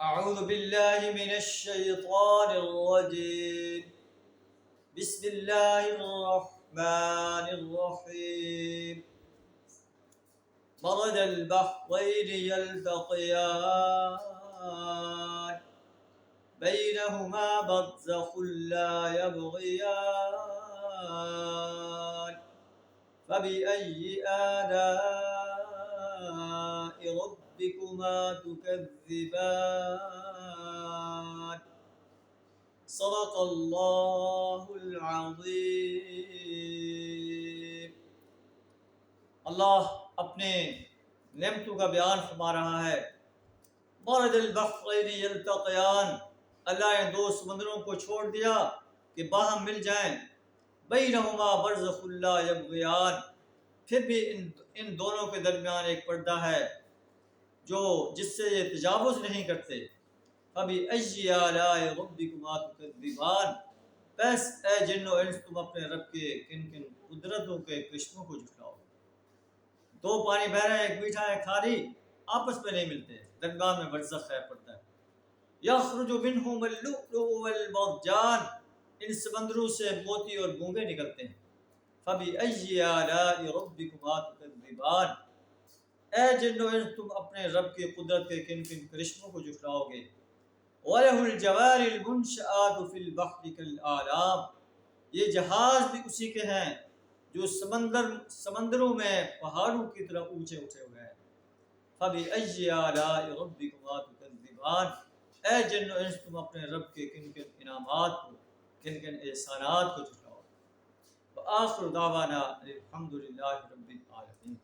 أعوذ بالله من الشيطان الرجيم بسم الله الرحمن الرحيم مرج البحرين يلتقيان بينهما برزخ لا يبغيان فبأي آلاء ربكما تكذبان صدق الله العظीम। अल्लाह अपने नेमतों का बयान फरमा रहा है। मरजल बहरैनि यल्तक़यान, अल्लाह ने दो समंदरों को छोड़ दिया कि बाहम मिल जाएं। बैनहुमा बरज़खुन ला यबग़ियान, फिर भी इन दोनों के दरमियान एक पर्दा है जो जिससे ये तजावुज़ नहीं करते। फबी अय्यि आलाइ रब्बिकुमा तुकज़्ज़िबान, बस ए जिन्नो इंस तुम अपने रब के किन किन कुदरतों के करिश्मों को झुठलाओ। दो पानी बह रहे हैं, एक मीठा है खारी, आपस में नहीं मिलते, दरमियान में बरज़ख है, पर्दा है। यख़रुजु मिन्हुमुल लुअलुअ वल मरजान, इन समंदरों से मोती और गूंगे निकलते हैं। फबी अय्यि आलाइ रब्बिकुमा तुकज़्ज़िबान, ए जिन्नो इंस तुम अपने रब की कुदरत के किन किन करिश्मों को झुठलाओगे। वलहुल जवारिल मुनशआतु फिल बहरि कल आलाम, ये जहाज भी उसी के हैं जो समंदरों में पहाड़ों की तरह ऊंचे उठे हुए हैं। फबी अय्यि आलाइ रब्बिकुमा तुकज़्ज़िबान, ए जिन्नो इंस तुम अपने रब के किन किन इनामात को, किन किन एहसानात को झुठलाओ। व आखिरु दावाना अल्हम्दुलिल्लाहि रब्बिल आलमीन।